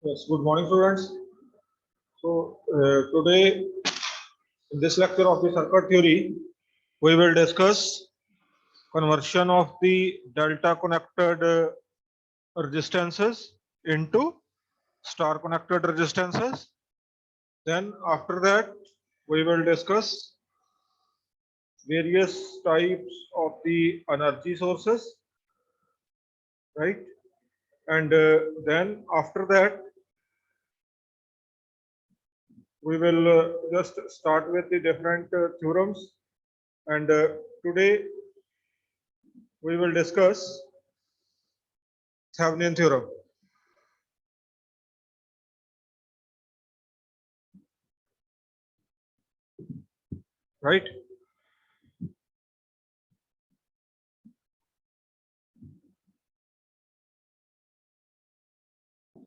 Yes, good morning, students. Today in this lecture of the circuit theory, we will discuss conversion of the delta connected resistances into star connected resistances. Then after that, we will discuss various types of the energy sources, right? And then after that, we will just start with the different theorems. And today we will discuss Thevenin theorem. Right?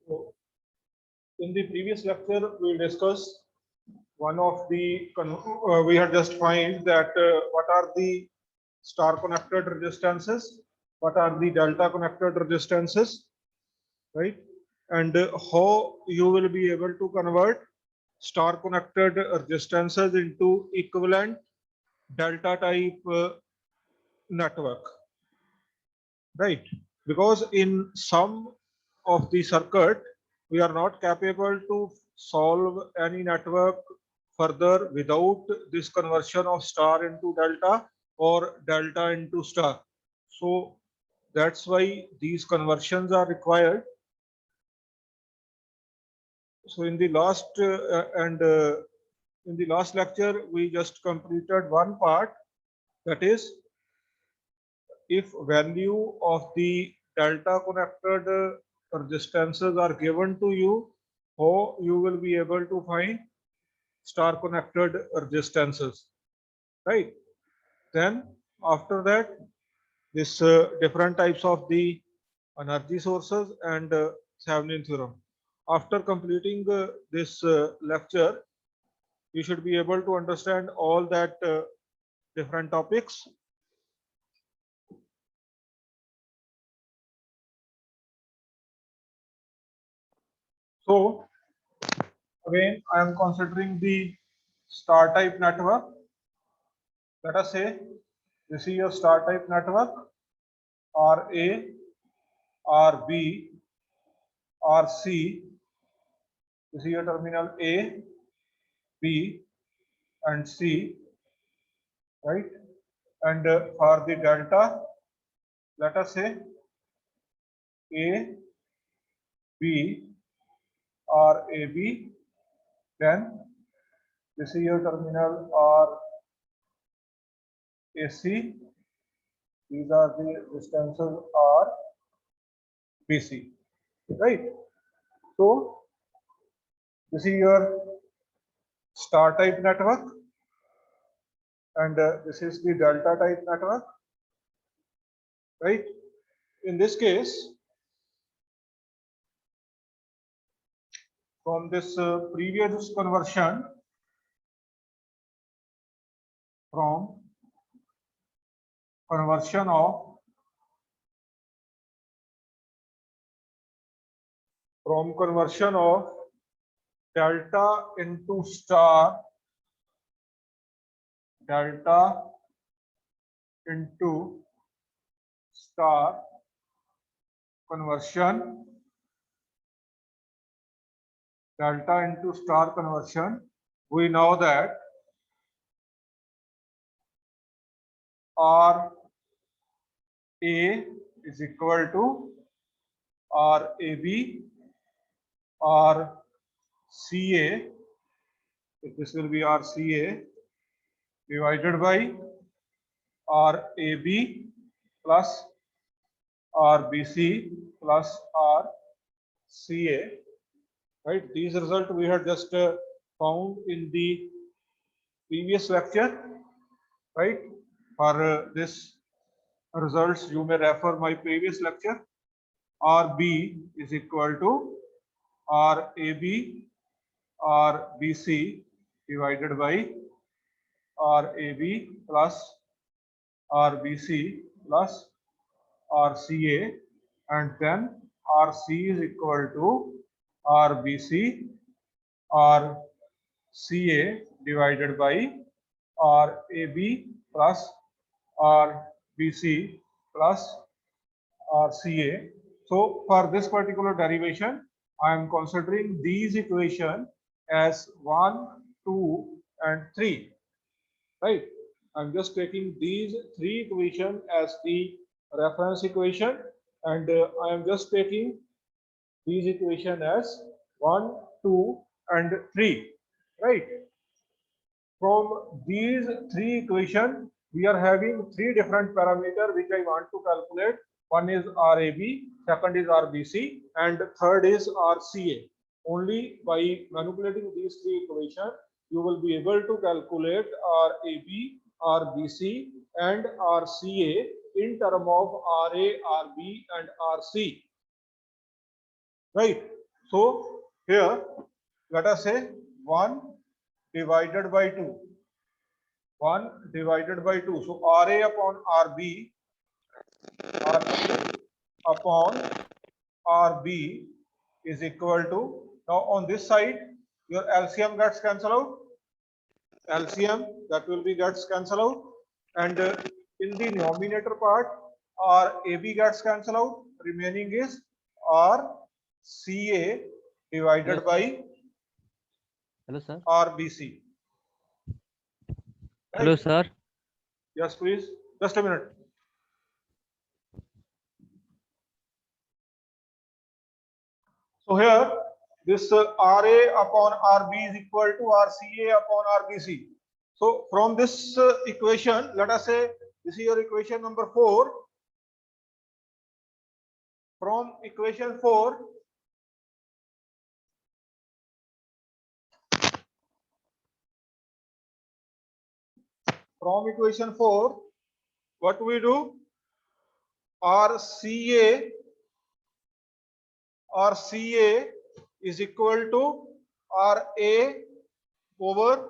So in the previous lecture, we discussed one of the, we had just find that what are the star connected resistances, what are the delta connected resistances, right? And how you will be able to convert star connected resistances into equivalent delta type network, right? Because in some of the circuit, we are not capable to solve any network further without this conversion of star into delta or delta into star. So that's why these conversions are required. So in the last in the last lecture, we just completed one part, that is, if value of the delta connected resistances are given to you, how you will be able to find star connected resistances, right? Then after that, this different types of the energy sources and Thevenin theorem. After completing this lecture, you should be able to understand all that different topics. So again, I am considering the star type network. Let us say this is your star type network, RA, RB, RC. This is your terminal A, B, and C, right? And for the delta, let us say A, B, or AB. Then this is your terminal or AC. These are the distances R, BC, right? So this is your star type network, and this is the delta type network, right? In this case, from this previous conversion from conversion of delta into star, delta into star conversion, delta into star conversion, we know that R A is equal to R AB or CA. So this will be RCA divided by RAB plus RBC plus RCA. Right? These results we had just found in the previous lecture. Right? For this results, you may refer my previous lecture. RB is equal to RAB RBC divided by RAB plus RBC plus RCA, and then RC is equal to RBC RCA divided by RAB plus RBC plus RCA. So for this particular derivation, I am considering these equation as 1, 2, and 3. Right? I'm just taking these three equations as the reference equation, and I am just taking these equation as 1, 2, and 3. Right? From these three equations, we are having three different parameters which I want to calculate. One is RAB, second is RBC, and third is RCA. Only by manipulating these three equations, you will be able to calculate RAB, RBC, and RCA in terms of RA, RB, and RC. Right? So here, let us say 1 divided by 2. 1 divided by 2. So RA upon RB, RA upon RB is equal to, now on this side, your LCM gets cancelled out. LCM that will be gets cancelled out. And in the denominator part, RAB gets cancelled out. Remaining is RCA divided by RBC. Right? Hello, sir. Yes, please. Just a minute. So here, this RA upon RB is equal to RCA upon RBC. So from this equation, let us say this is your equation number 4. From equation 4, what we do? RCA is equal to RA over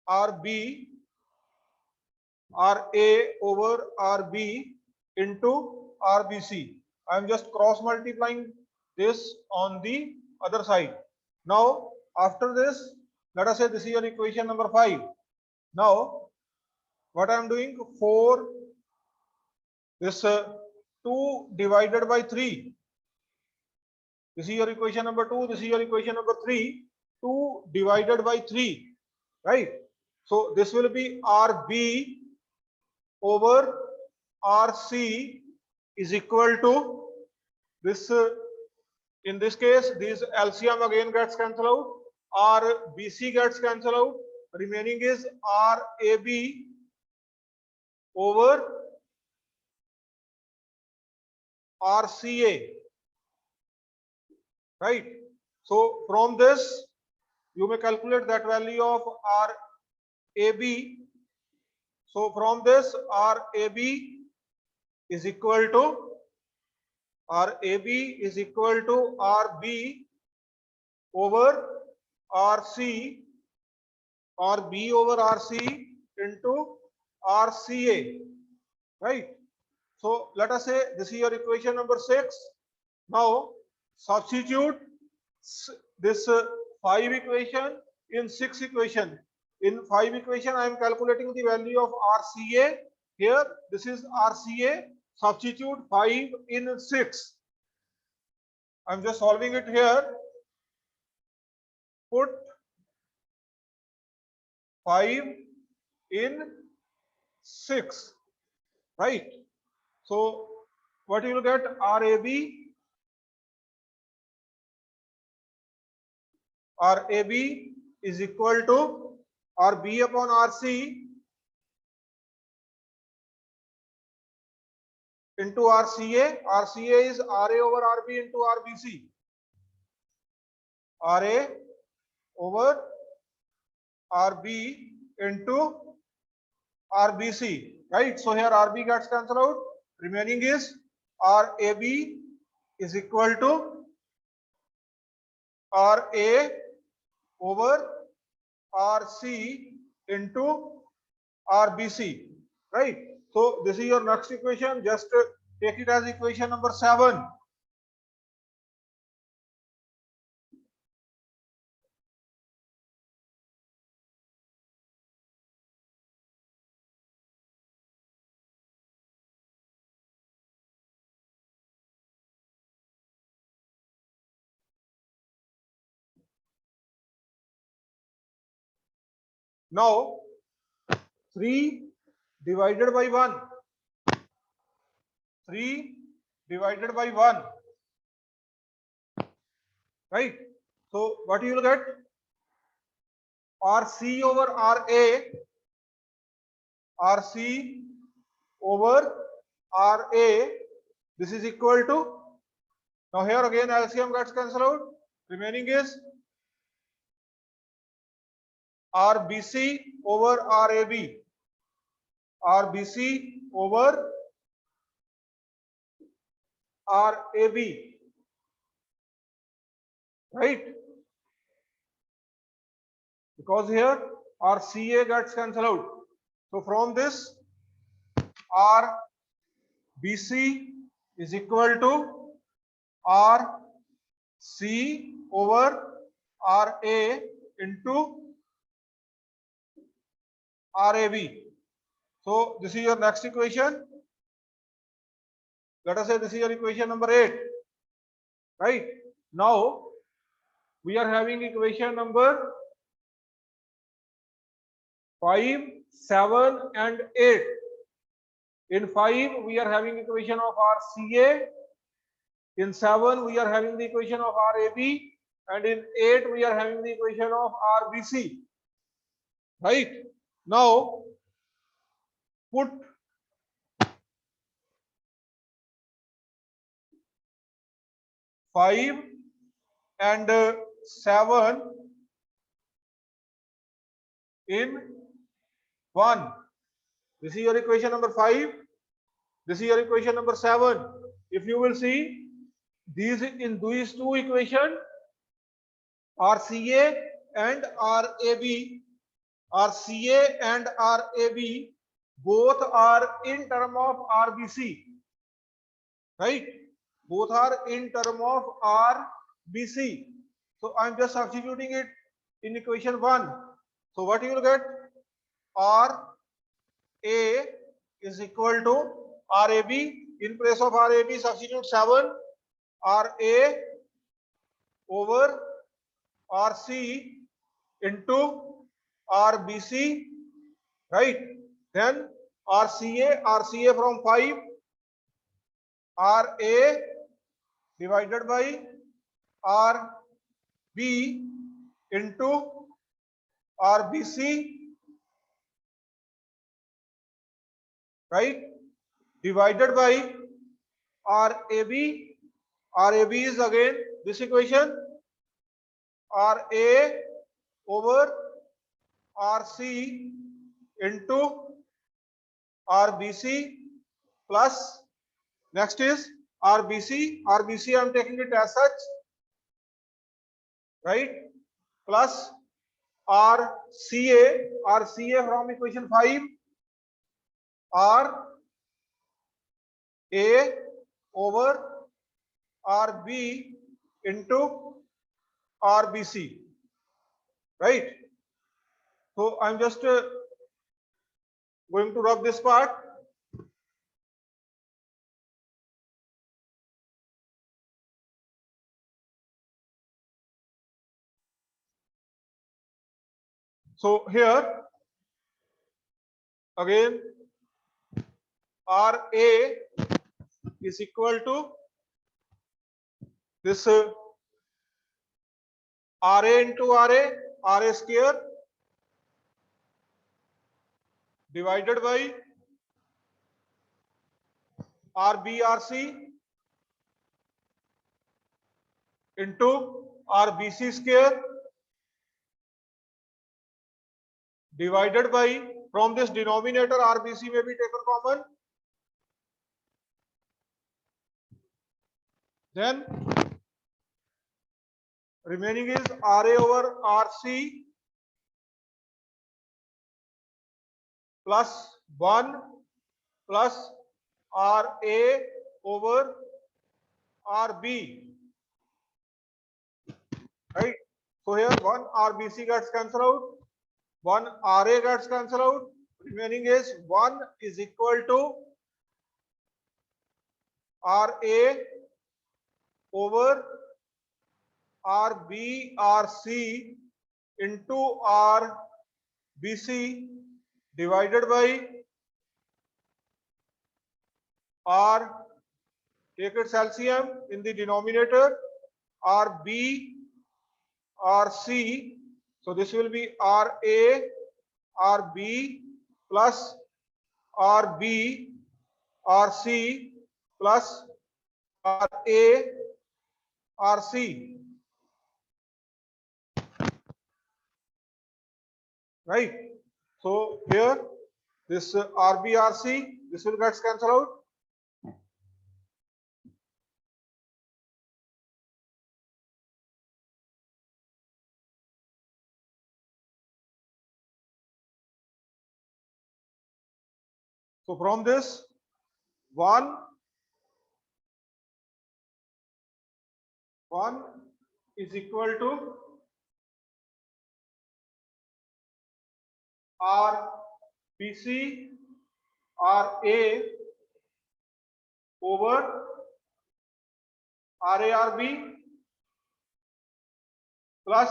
RB, RA over RB into RBC. I am just cross multiplying this on the other side. Now, after this, let us say this is your equation number 5. Now, what I am doing? 4, this 2 divided by 3. This is your equation number 2. This is your equation number 3. 2 divided by 3. Right? So this will be RB over RC is equal to this. In this case, this LCM again gets cancelled out. RBC gets cancelled out. Remaining is RAB over RCA. Right? So from this, you may calculate that value of RAB. So from this, RAB is equal to RB over RC, RB over RC into RCA. Right? So let us say this is your equation number 6. Now substitute this 5 equation in 6 equation. In 5 equation, I am calculating the value of RCA. Here, this is RCA. Substitute 5 in 6. I am just solving it here. Put 5 in 6. Right? So what you will get? RAB is equal to RB upon RC into RCA. RCA is RA over RB into RBC. RA over RB into RBC. Right? So here RB gets cancelled out. Remaining is RAB is equal to RA over RC into RBC. Right? So this is your next equation. Just take it as equation number 7. Now 3 divided by 1. 3 divided by 1. Right? So what you will get? RC over RA. RC over RA. This is equal to, now here again LCM gets cancelled out. Remaining is RBC over RAB. RBC over RAB. Right? Because here RCA gets cancelled out. So from this, RBC is equal to RC over RA into RAB. So this is your next equation. Let us say this is your equation number 8. Right? Now we are having equation number 5, 7 and 8. In 5 we are having equation of RCA. In 7 we are having the equation of RAB, and in 8 we are having the equation of RBC. Right? Now put five and 7 in 1. This is your equation number 5. This is your equation number 7. If you will see, these in these two equations, RCA and RAB, RCA and RAB both are in term of RBC. Right? Both are in term of RBC. So I'm just substituting it in equation 1. So what you will get? RA is equal to RAB. In place of RAB, substitute 7. RA over RC into RBC. Right? Then RCA from 5. RA divided by RB into RBC, right, divided by RAB. RAB is again this equation, RA over RC into RBC plus, next is RBC. RBC I am taking it as such, right, plus RCA. RCA from equation 5, RA over RB into RBC, right? So I'm just going to rub this part. So here again RA is equal to this RA into RA square divided by RBRC into RBC square divided by, from this denominator RBC may be taken common, then remaining is RA over RC plus 1 plus RA over RB, right? So here one RBC gets cancelled out, one RA gets cancelled out, remaining is 1 is equal to RA over RBRC into RBC BC divided by R, take its LCM in the denominator, RB, RC. So this will be RA, RB plus RB, RC plus RA, RC. Right? So here this RB, RC, this will get cancelled out. So from this, 1 is equal to RBC RA over RARB plus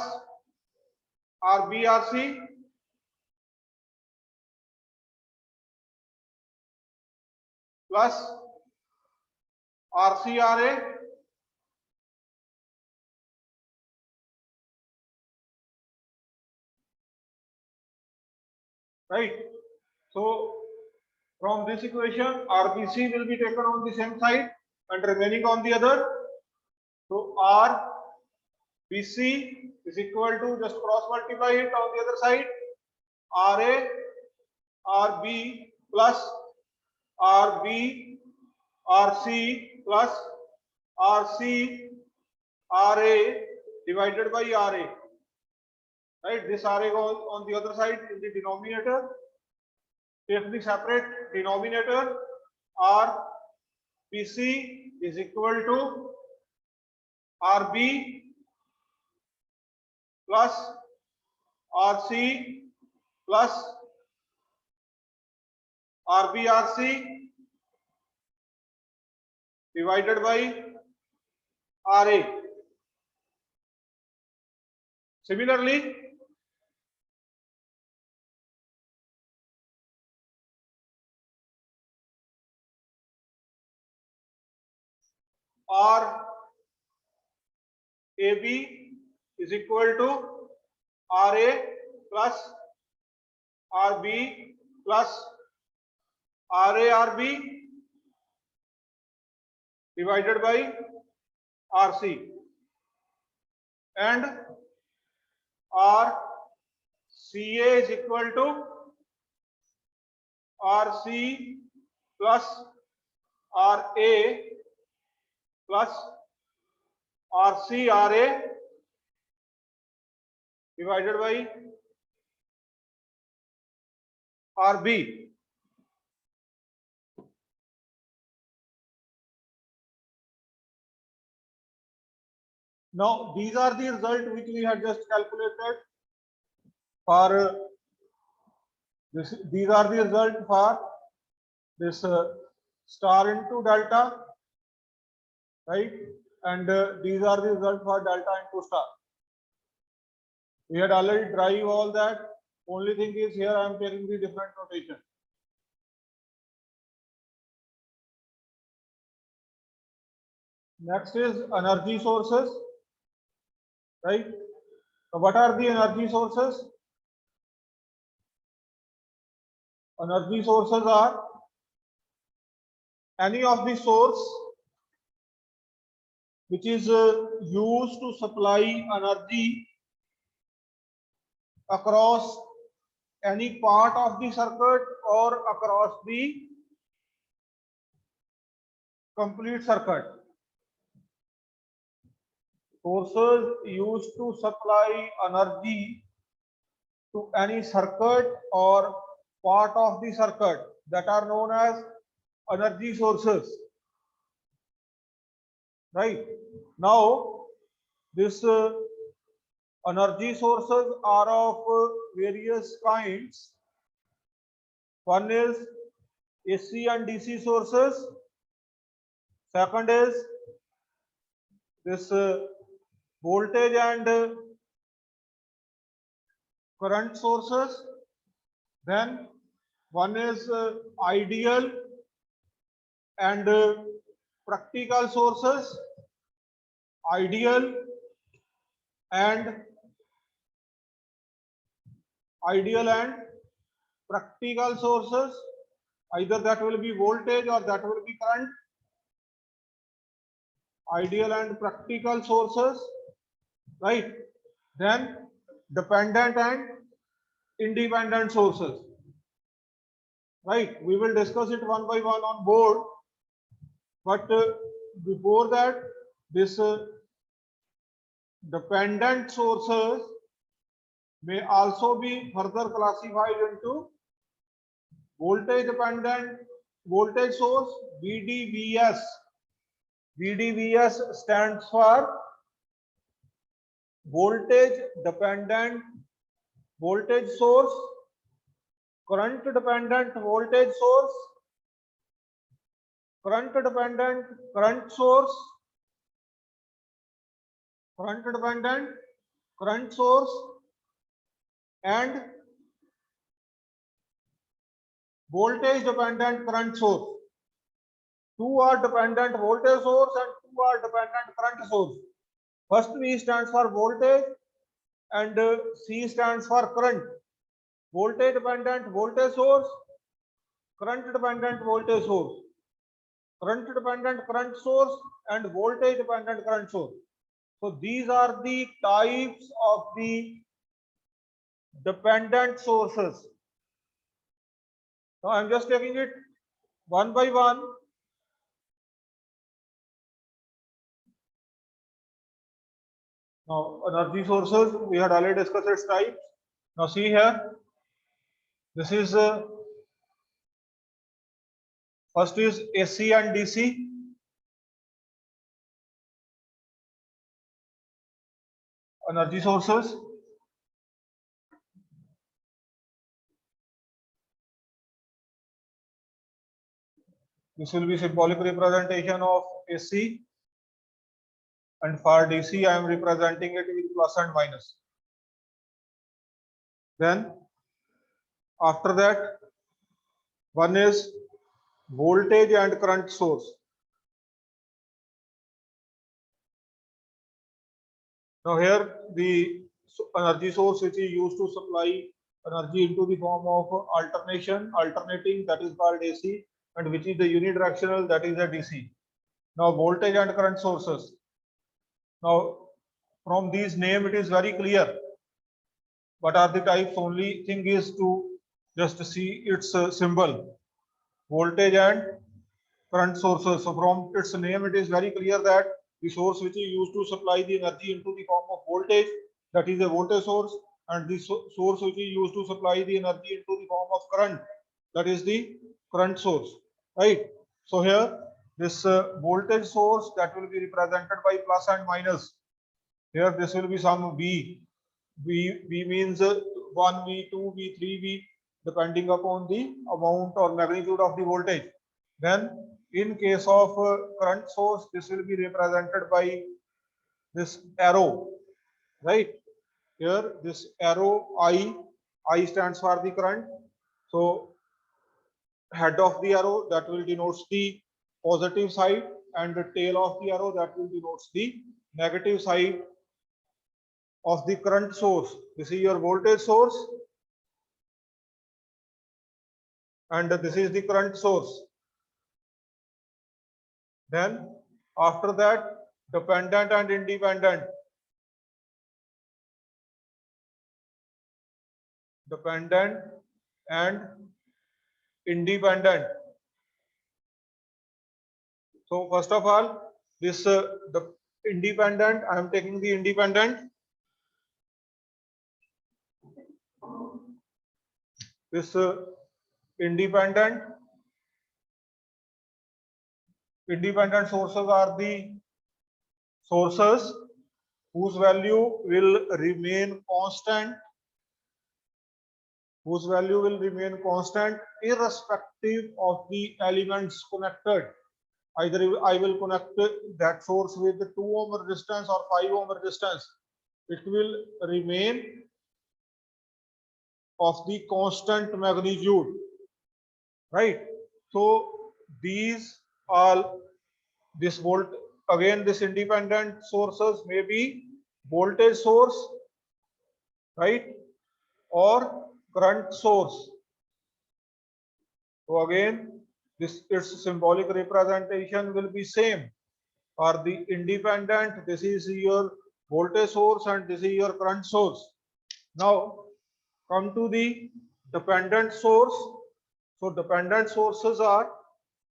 RBRC plus RCRA right. So from this equation, RBC will be taken on the same side and remaining on the other. So RBC is equal to, just cross multiply it on the other side, RA RB plus RB RC plus RC RA divided by RA. Right, this RA goes on the other side in the denominator. Take the separate denominator. RBC is equal to RB plus RC plus RBRC divided by RA. Similarly, RAB is equal to RA plus RB plus RARB divided by RC, and RCA is equal to RC plus RA plus RCRA divided by RB. Now these are the result which we had just calculated for this. These are the result for this star into delta, right? And these are the result for delta into star. We had already drive all that. Only thing is here I am taking the different notation. Next is energy sources, right? So what are the energy sources? Energy sources are any of the source which is used to supply energy across any part of the circuit or across the complete circuit. Sources used to supply energy to any circuit or part of the circuit, that are known as energy sources. Right. Now this energy sources are of various kinds. One is AC and DC sources. Second is this voltage and current sources. Then one is ideal and practical sources, ideal and practical sources, either that will be voltage or that will be current. Ideal and practical sources, right? Then dependent and independent sources, right? We will discuss it one by one on board, but before that, this dependent sources may also be further classified into voltage dependent voltage source, VDVS. VDVS stands for voltage dependent voltage source, current dependent voltage source, current dependent current source, current dependent current source, and voltage dependent current source. Two are dependent voltage source and two are dependent current source. First V stands for voltage and C stands for current. Voltage dependent voltage source, current dependent voltage source, current dependent current source, and voltage dependent current source. So these are the types of the dependent sources. Now I'm just taking it one by one. Now energy sources, we had already discussed its types. Now see here, this is first is AC and DC. Energy sources. This will be symbolic representation of AC, and for DC I am representing it with plus and minus. Then after that, one is voltage and current source. Now here the energy source which is used to supply energy into the form of alternating, that is called AC, and which is the unidirectional, that is a DC. Now voltage and current sources. Now from these name it is very clear what are the types. Only thing is to just see its symbol, voltage and current sources. So from its name it is very clear that the source which is used to supply the energy into the form of voltage, that is a voltage source, and the source which is used to supply the energy into the form of current, that is the current source, right? So here this voltage source, that will be represented by plus and minus. Here this will be some V. V means 1 V, 2 V, 3 V, depending upon the amount or magnitude of the voltage. Then in case of current source, this will be represented by this arrow, right? Here this arrow I stands for the current. So head of the arrow, that will denotes the positive side, and the tail of the arrow, that will denotes the negative side of the current source. This is your voltage source and this is the current source. Then after that, dependent and independent. Dependent and independent. So first of all, this the independent, I am taking the independent. This independent sources are the sources whose value will remain constant, irrespective of the elements connected. Either I will connect that source with 2 ohm resistance or 5 ohm resistance, it will remain of the constant magnitude, right? So these all, this volt, again this independent sources may be voltage source, right, or current source. So again, this its symbolic representation will be same. For the independent, this is your voltage source and this is your current source. Now come to the dependent source. So dependent sources are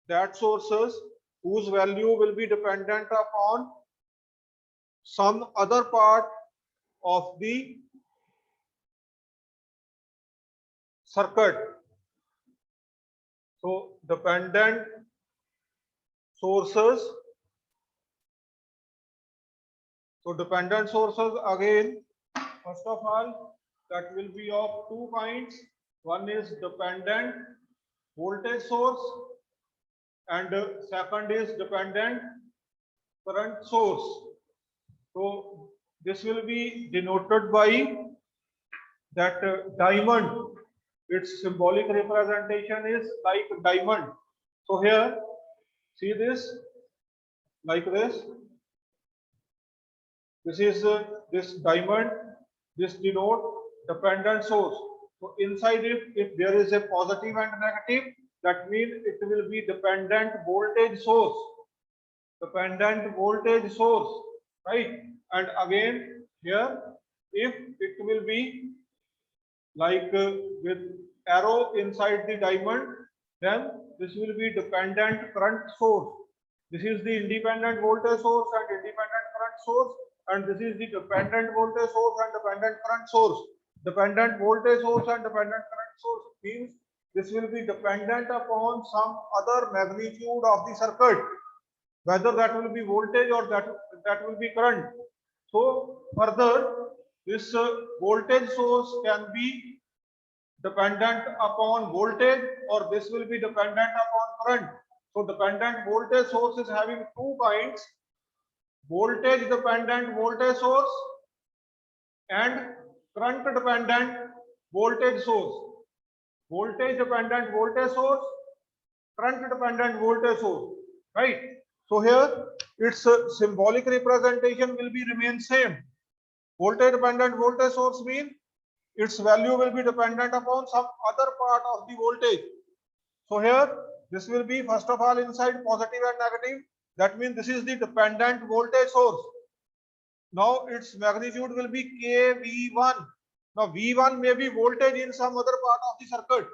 that sources whose value will be dependent upon some other part of the circuit. So dependent sources. So dependent sources again, first of all, that will be of two kinds. One is dependent voltage source and second is dependent current source. So this will be denoted by that diamond. Its symbolic representation is like diamond. So here, see this, like this. This is this diamond. This denote dependent source. So inside it, if there is a positive and negative, that means it will be dependent voltage source. Dependent voltage source, right? And again here, if it will be like with arrow inside the diamond, then this will be dependent current source. This is the independent voltage source and independent current source, and this is the dependent voltage source and dependent current source. Dependent voltage source and dependent current source means this will be dependent upon some other magnitude of the circuit, whether that will be voltage or that will be current. So further, this voltage source can be dependent upon voltage or this will be dependent upon current. So dependent voltage source is having two kinds: voltage dependent voltage source and current dependent voltage source. Voltage dependent voltage source, current dependent voltage source, right? So here its symbolic representation will be remain same. Voltage dependent voltage source means its value will be dependent upon some other part of the voltage. So here this will be first of all inside positive and negative. That means this is the dependent voltage source. Now its magnitude will be kV1. Now V1 may be voltage in some other part of the circuit,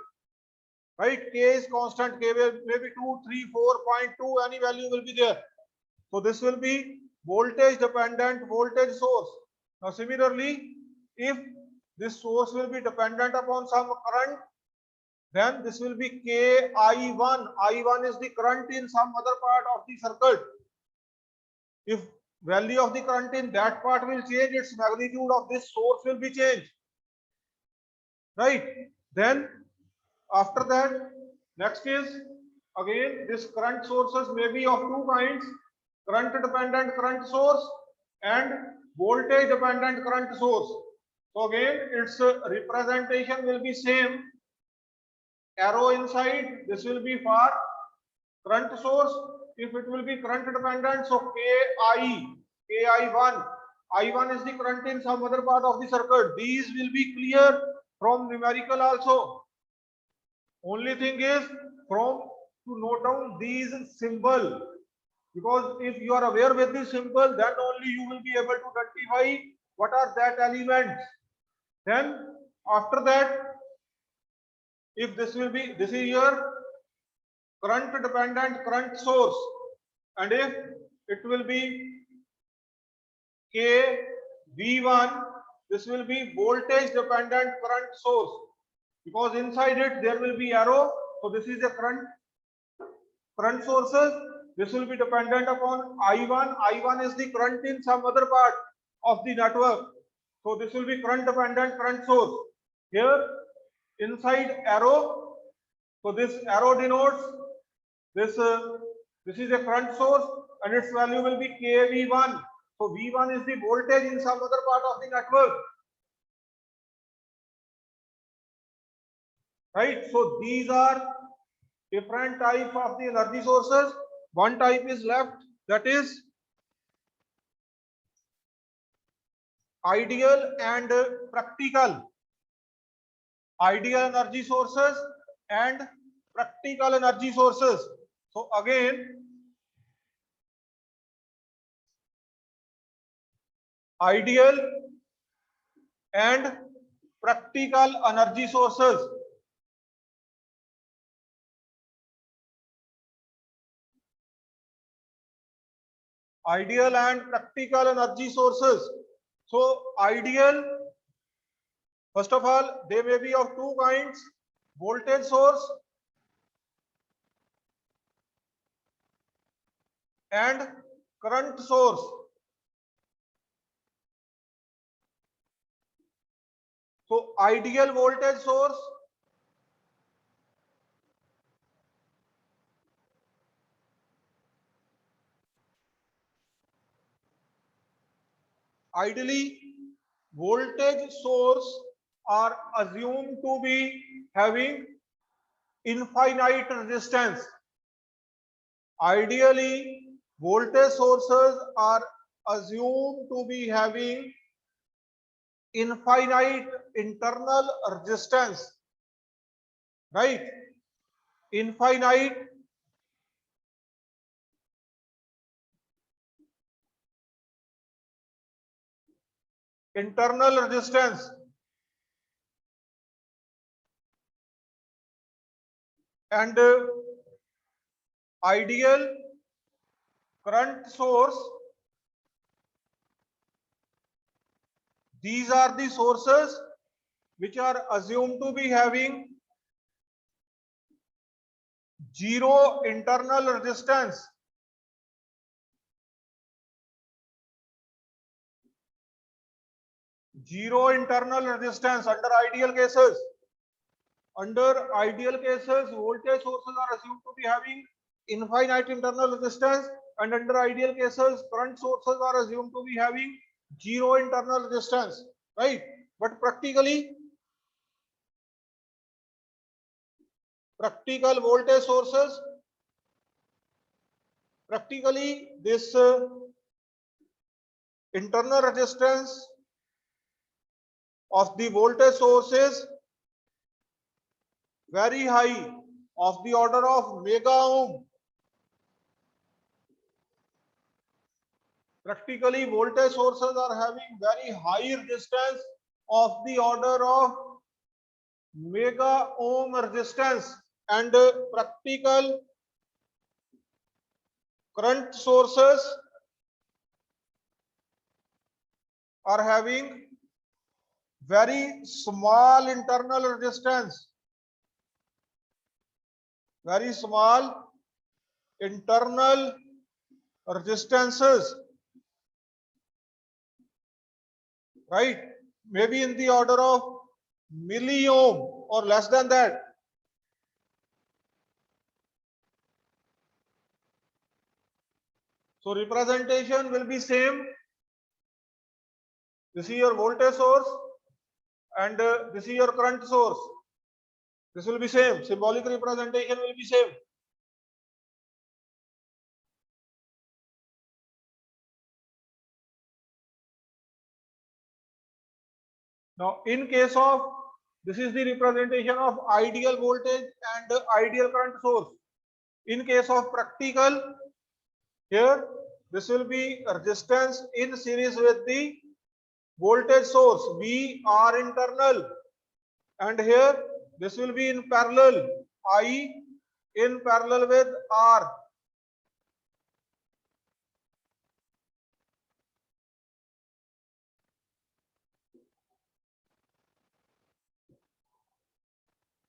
right? K is constant, K may be 2, 3, 4.2, any value will be there. So this will be voltage dependent voltage source. Now similarly, if this source will be dependent upon some current, then this will be KI1. I1 is the current in some other part of the circuit. If value of the current in that part will change, its magnitude of this source will be changed, right? Then after that, next is again this current sources may be of two kinds: current dependent current source and voltage dependent current source. So again its representation will be same. Arrow inside, this will be for current source. If it will be current dependent, so KI1, I1 is the current in some other part of the circuit. These will be clear from numerical also. Only thing is from to note down these symbol, because if you are aware with this symbol, then only you will be able to identify what are that elements. Then after that, if this will be, this is your current dependent current source, and if it will be KV1, this will be voltage dependent current source, because inside it there will be arrow. So this is a current sources. This will be dependent upon I1. I1 is the current in some other part of the network. So this will be current dependent current source. Here inside arrow, so this arrow denotes this this is a current source and its value will be KV1. So V1 is the voltage in some other part of the network. right? So these are different type of the energy sources. One type is left, that is ideal and practical. Ideal energy sources and practical energy sources. So again, ideal and practical energy sources. Ideal and practical energy sources. So ideal, first of all, they may be of two kinds: voltage source and current source. So ideal voltage source, ideally voltage source are assumed to be having infinite resistance. Ideally, voltage sources are assumed to be having infinite internal resistance, right? Infinite internal resistance, and ideal current source. These are the sources which are assumed to be having zero internal resistance. Zero internal resistance under ideal cases. Under ideal cases, voltage sources are assumed to be having infinite internal resistance, and under ideal cases, current sources are assumed to be having zero internal resistance, right? But practically practical voltage sources, practically this internal resistance of the voltage source is very high, of the order of mega ohm. Practically voltage sources are having very high resistance of the order of mega ohm resistance, and practical current sources are having very small internal resistance, very small internal resistances, right? Maybe in the order of milliohm or less than that. So representation will be same. This is your voltage source and this is your current source. This will be same. Symbolic representation will be same. Now, in case of, this is the representation of ideal voltage and ideal current source. In case of practical, here this will be resistance in series with the voltage source VR internal, and here this will be in parallel, I in parallel with R.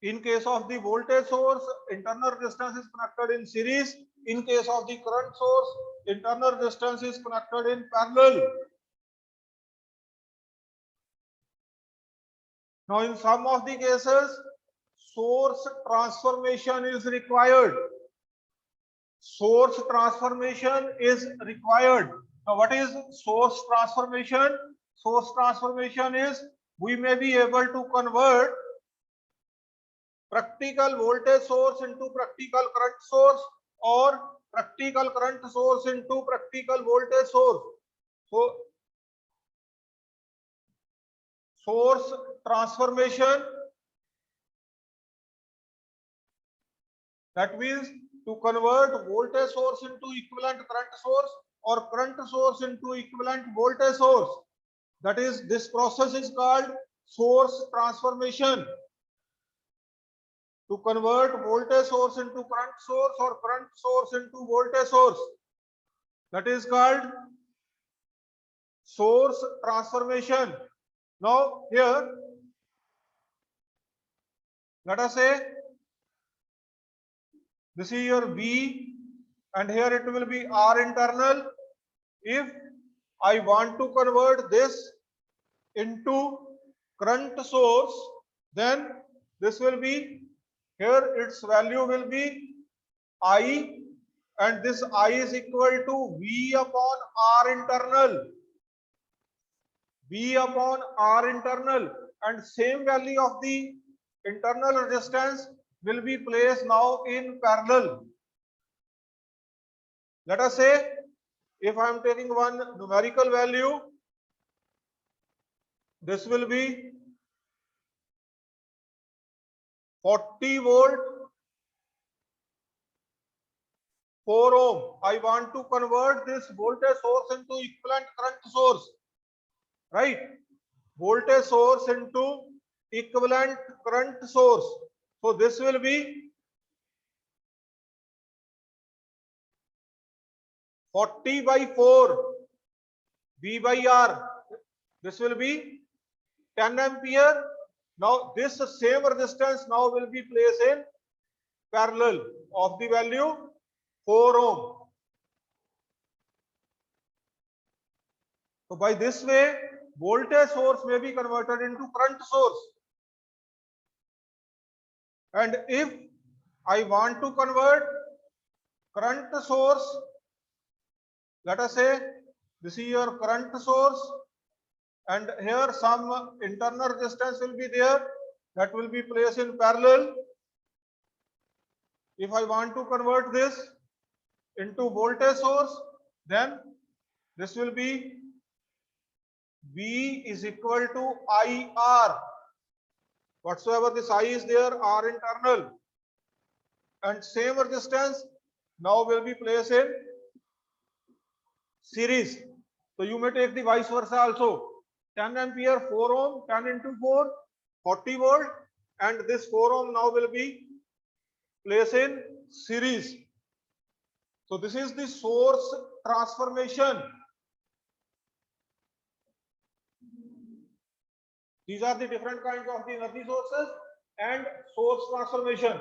In case of the voltage source, internal resistance is connected in series. In case of the current source, internal resistance is connected in parallel. Now, in some of the cases, source transformation is required. Source transformation is required. Now, what is source transformation? Source transformation is we may be able to convert practical voltage source into practical current source or practical current source into practical voltage source. So source transformation, that means to convert voltage source into equivalent current source or current source into equivalent voltage source. That is, this process is called source transformation. To convert voltage source into current source or current source into voltage source, that is called source transformation. Now here, let us say this is your V and here it will be R internal. If I want to convert this into current source, then this will be, here its value will be I, and this I is equal to V upon R internal. V upon R internal, and same value of the internal resistance will be placed now in parallel. Let us say if I am taking one numerical value, this will be 40 volt 4 ohm. I want to convert this voltage source into equivalent current source, right? Voltage source into equivalent current source. So this will be 40 by 4 V by R. This will be 10 ampere. Now this same resistance now will be placed in parallel of the value 4 ohm. So by this way, voltage source may be converted into current source. And if I want to convert current source, let us say this is your current source, and here some internal resistance will be there that will be placed in parallel. If I want to convert this into voltage source, then this will be V is equal to IR. Whatsoever this I is there, R internal, and same resistance now will be placed in series. So you may take the vice versa also. 10 ampere 4 ohm, 10 into 4, 40 volt, and this 4 ohm now will be placed in series. So this is the source transformation. These are the different kinds of the energy sources and source transformation.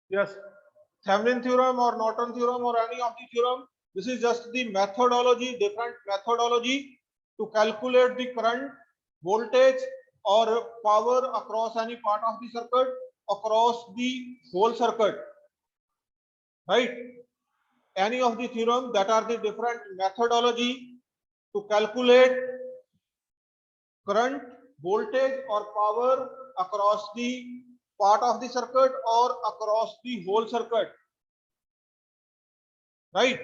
Yes, Thevenin theorem or Norton theorem or any of the theorem, this is just the methodology, different methodology to calculate the current, voltage or power across any part of the circuit, across the whole circuit, right? Any of the theorem, that are the different methodology to calculate current, voltage or power across the part of the circuit or across the whole circuit, right?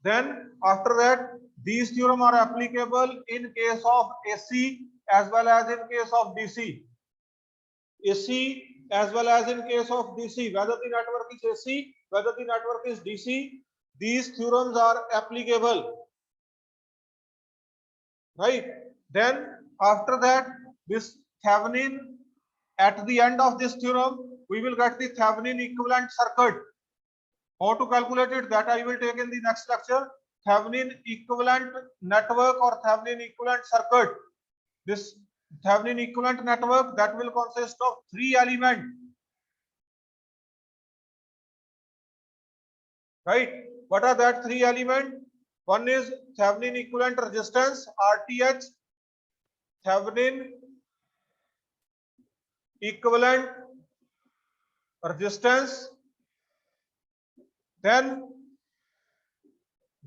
Then after that, these theorems are applicable in case of AC as well as in case of DC. AC as well as in case of DC, whether the network is AC, whether the network is DC, these theorems are applicable, right? Then after that, this Thevenin, at the end of this theorem, we will get the Thevenin equivalent circuit. How to calculate it, that I will take in the next lecture. Thevenin equivalent network or Thevenin equivalent circuit. This Thevenin equivalent network, that will consist of 3 elements, right? What are that 3 elements? One is Thevenin equivalent resistance, RTH, Thevenin equivalent resistance, then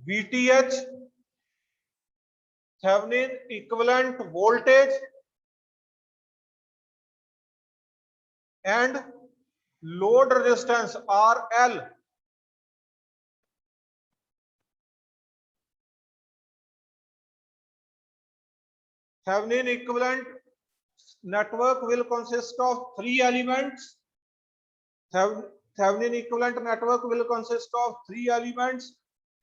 VTH, Thevenin equivalent voltage, and load resistance RL. Thevenin equivalent network will consist of three elements. Thevenin equivalent network will consist of three elements: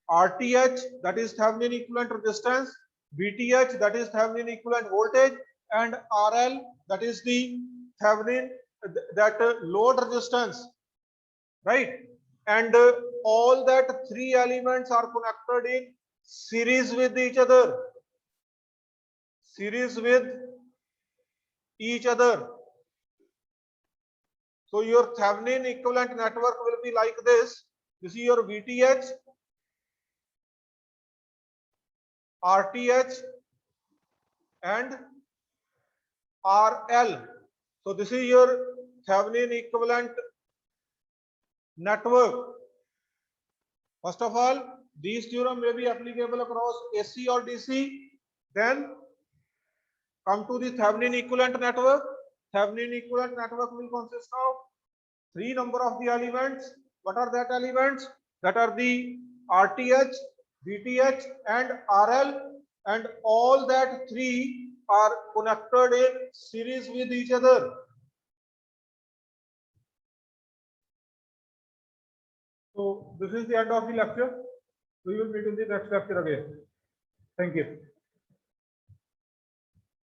RTH, that is Thevenin equivalent resistance; VTH, that is Thevenin equivalent voltage; and RL, that is the Thevenin load resistance, right? And all that three elements are connected in series with each other. Series with each other. So your Thevenin equivalent network will be like this. This is your VTH, RTH, and RL. So this is your Thevenin equivalent network. First of all, these theorem may be applicable across AC or DC. Then come to the Thevenin equivalent network. Thevenin equivalent network will consist of three number of the elements. What are that elements? That are the RTH, VTH, and RL, and all that three are connected in series with each other. So this is the end of the lecture. We will meet in the next lecture again. Thank you.